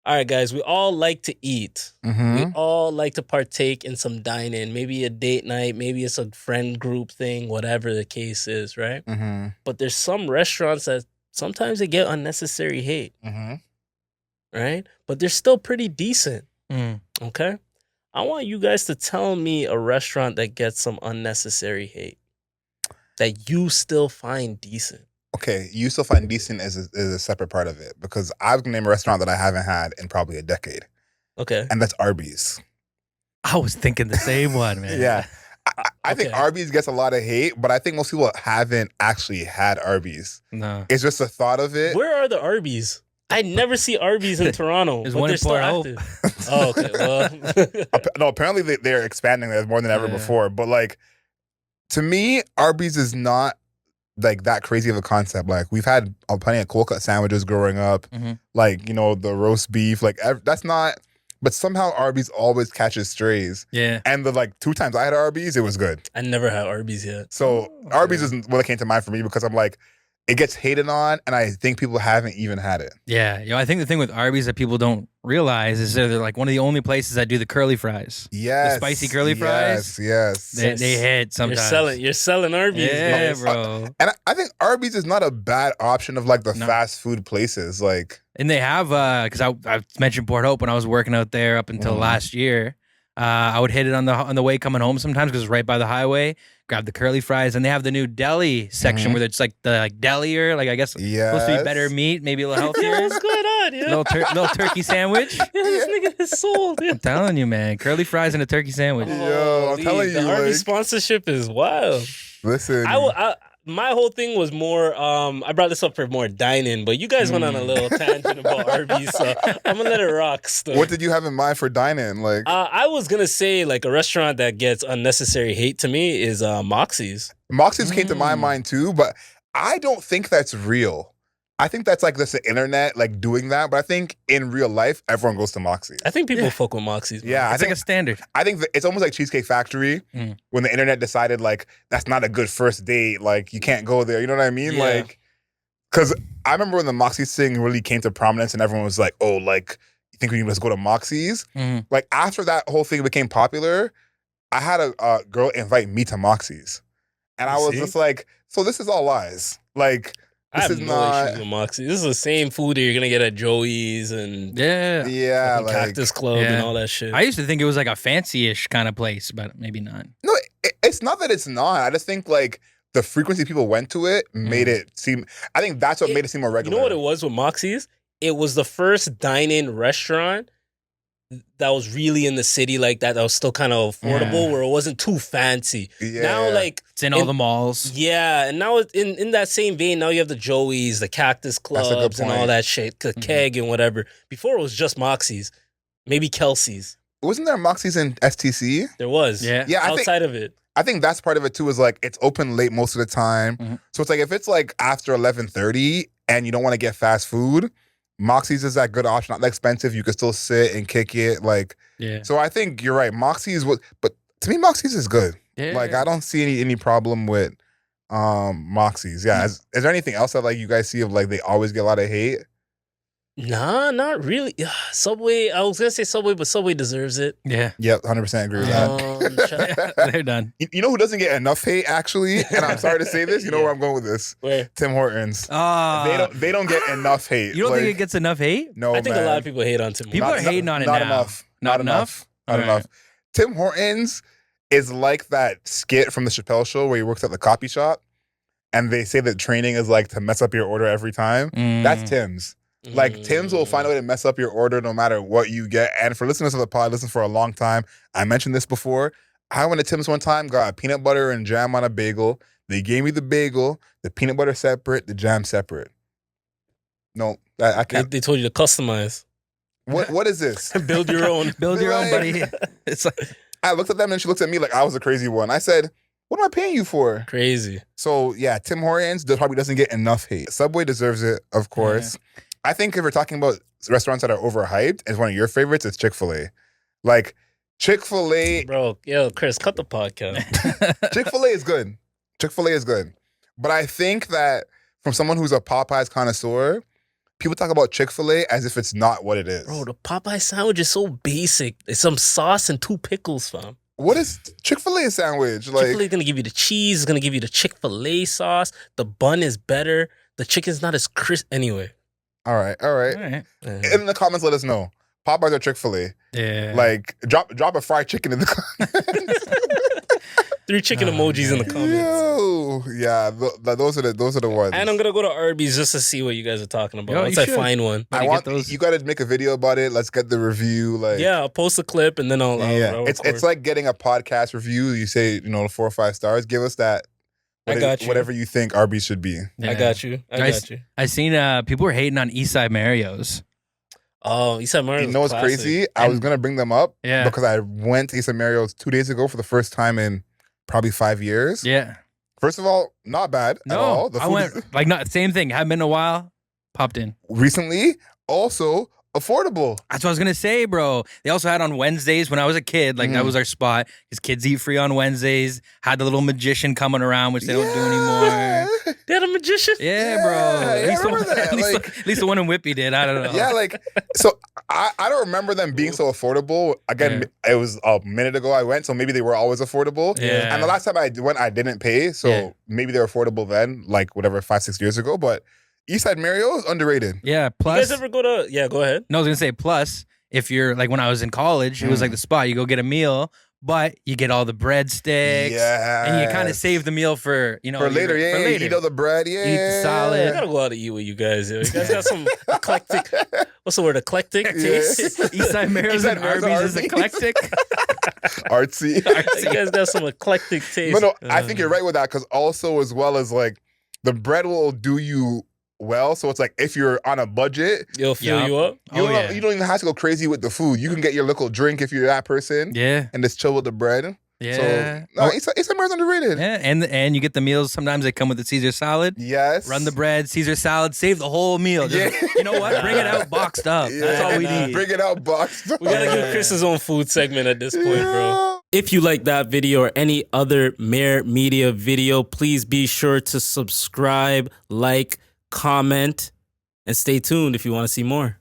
All right, guys, we all like to eat. We Mm-hmm. all like to partake in some dine-in, maybe a date night, maybe it's a friend group thing, whatever the case is, right? Mm-hmm. But there's some restaurants that sometimes they get unnecessary hate, Mm-hmm. right? But they're still pretty decent, Mm. okay? I want you guys to tell me a restaurant that gets some unnecessary hate that you still find decent. Okay, you still find decent is a separate part of it because I was gonna name a restaurant that I haven't had in probably a decade, Okay. and that's Arby's. I was thinking the same one, man. Yeah, I think Okay. Arby's gets a lot of hate, but I think most people haven't actually had Arby's. No. It's just the thought of it. Where are the Arby's? I never see Arby's in Toronto, There's but one they're in still Port Hope. active. Oh, okay. Well, No, apparently they're expanding there more than ever Yeah. before. But like, to me, Arby's is not like that crazy of a concept. Like we've had plenty of cold cut sandwiches growing up, Mhm. like the roast beef. Like that's not. But somehow Arby's always catches strays. Yeah. And the like 2 times I had Arby's, it was good. I never had Arby's yet. So Oh, Arby's okay. is what came to mind for me because I'm like, it gets hated on, and I think people haven't even had it. Yeah. I think the thing with Arby's that people don't realize is they're like one of the only places that do the curly fries. Yes, spicy curly fries? Yes. They hit sometimes. You're selling Arby's. Yeah, guys. bro. And I think Arby's is not a bad option of like the No. fast food places. Like, And they have because I mentioned Port Hope when I was working out there up until last year. I would hit it on the way coming home sometimes because it's right by the highway. Grab the curly fries, and they have the new deli section where it's like the delier, like I guess supposed to be better yes. meat, maybe a little healthier. What's going on? Yeah, little turkey sandwich. yeah this nigga is sold. Yeah. I'm telling you, man, curly fries and a turkey sandwich. Yo, I'm Holy, telling the you, Arby's like- sponsorship is wild. Listen. My whole thing was more. I brought this up for more dining, but you guys went on a little tangent about Arby's, so I'm gonna let it rock. Still. What did you have in mind for dine-in? Like, I was gonna say like a restaurant that gets unnecessary hate to me is Moxie's. Moxie's came to my mind too, but I don't think that's real. I think that's like just the internet like doing that, but I think in real life everyone goes to Moxie's. I think people fuck with Moxie's. man. Yeah, It's like a standard. I think that it's almost like Cheesecake Factory when the internet decided like that's not a good first date. Like you can't go there. You know what I mean? Yeah. Like, because I remember when the Moxie's thing really came to prominence and everyone was like, "Oh, like you think we can just go to Moxie's?" Mhm. Like after that whole thing became popular, I had a girl invite me to Moxie's, and I was See? just like, "So this is all lies." Like I this have is no not. issues with Moxie. This is the same food that you're gonna get at Joey's and Yeah. Yeah, fucking like Cactus Club and Yeah. all that shit. I used to think it was like a fancy-ish kind of place, but maybe not. no, it's not that it's not. I just think like the frequency people went to it made it seem. I think that's what made it seem more You regular. know what it was with Moxie's? It was the first dine-in restaurant that was really in the city like that. That was still kind of affordable, where it wasn't too fancy. Yeah. Now, like It's in all the malls. yeah, and now in that same vein, now you have the Joey's, the Cactus a good Clubs, and all point. that shit, the Keg and whatever. Before it was just Moxie's, maybe Kelsey's. Wasn't there Moxie's in STC? There was, Yeah. Yeah, I think outside of it. I think that's part of it too. Is like it's open late most of the time, so it's like if it's like after 11:30 and you don't want to get fast food, Moxie's is that good option. Not that expensive. You can still sit and kick it. Like Yeah. so, I think you're right. Moxie's was, but to me, Moxie's is good. Yeah. Like I don't see any problem with Moxie's. Yeah. Is there anything else that like you guys see of like they always get a lot of hate? Nah, not really. Subway. I was gonna say Subway, but Subway deserves it. Yeah. Yep, 100% agree with that. They're done. You know who doesn't get enough hate actually? And I'm sorry to say this. You know Yeah. where I'm going with this? Where Tim Hortons. They don't get enough hate. You don't think Like, it gets enough hate? No, I think man. a lot of people hate on Tim. People Hortons. are hating on it not now. enough. Not Not enough? enough. Not All right. enough. Tim Hortons is like that skit from the Chappelle Show where he works at the copy shop, and they say that training is like to mess up your order every time. That's Tim's. Like Tim's will find a way to mess up your order no matter what you get. And for listeners of the pod, listen for a long time. I mentioned this before. I went to Tim's one time, got peanut butter and jam on a bagel. They gave me the bagel, the peanut butter separate, the jam separate. No, I They, can't. they told you to customize, What is this? build your own. Build your own, buddy. It's like I looked at them and she looked at me like I was a crazy one. I said, "What am I paying you for?" Crazy. So yeah, Tim Hortons probably doesn't get enough hate. Subway deserves it, of course. I think if we're talking about restaurants that are overhyped, and one of your favorites, it's Chick-fil-A. Like Chick-fil-A, Bro, yo, Chris, cut the podcast. Chick-fil-A is good. Chick-fil-A is good. But I think that from someone who's a Popeyes connoisseur, people talk about Chick-fil-A as if it's not what it is. Bro, the Popeye sandwich is so basic. It's some sauce and 2 pickles, fam. What is Chick-fil-A sandwich? Like, Chick-fil-A is going to give you the cheese. It's going to give you the Chick-fil-A sauce. The bun is better. The chicken's not as crisp. Anyway. all right. In the comments, let us know. Popeyes or Chick-fil-A? Yeah. Like, drop a fried chicken in the comments. 3 chicken emojis in the comments. Yo, yeah, those are the ones. And I'm going to go to Arby's just to see what you guys are talking about. Yo, Once you I should. find one. You got to make a video about it. Let's get the review. Like, Yeah, I'll post a clip and then I'll it's record. like getting a podcast review. You say 4 or 5 stars. Give us that. I got you. Whatever you think Arby's should be. Yeah. I got you. I seen people were hating on Eastside Mario's. Oh, Eastside Mario's You know what's classic. crazy? I was gonna bring them up Yeah. because I went to Eastside Mario's 2 days ago for the first time in probably 5 years. Yeah. First of all, not bad at all. The I food went is like not same thing. Haven't been in a while. Popped in. recently also affordable. That's what I was gonna say, bro. They also had on Wednesdays when I was a kid. Like that was our spot. Because kids eat free on Wednesdays. Had the little magician coming around, which they don't do anymore. They had a magician? Yeah, bro. Yeah, I remember that. At least the one in Whippy did. I don't know. Yeah, like, so I don't remember them being so affordable. Again, it was a minute ago I went, so maybe they were always affordable. Yeah. And the last time I went, I didn't pay, so maybe they were affordable then, like whatever, 5-6 years ago. But Eastside Mario is underrated. Yeah. You Plus, guys ever go to... Yeah, go ahead. no, I was gonna say plus. If you're like when I was in college, it was like the spot. You go get a meal, but you get all the breadsticks. Yeah. And you kind of save the meal for For later, yeah. For later. You eat all the bread, yeah. Eat the salad. I gotta go out to eat with you guys. Yo. You guys got some eclectic... What's the word? Eclectic taste? Eastside Mario's and Arby's is eclectic. Artsy. You guys got some eclectic taste. No, I think you're right with that because also as well as like the bread will do you well. So it's like if you're on a budget, It'll fill you up. you don't even have to go crazy with the food. You can get your local drink if you're that person. Yeah. And just chill with the bread. Yeah. So, no, Eastside Mario's underrated. Yeah, and you get the meals. Sometimes they come with the Caesar salad. Yes. Run the bread, Caesar salad, save the whole meal. Just, You know what? Bring it out boxed up. That's all we need. Bring it out boxed. We gotta give Chris his own food segment at this point, bro. If you like that video or any other Mayor Media video, please be sure to subscribe, like, comment, and stay tuned if you want to see more.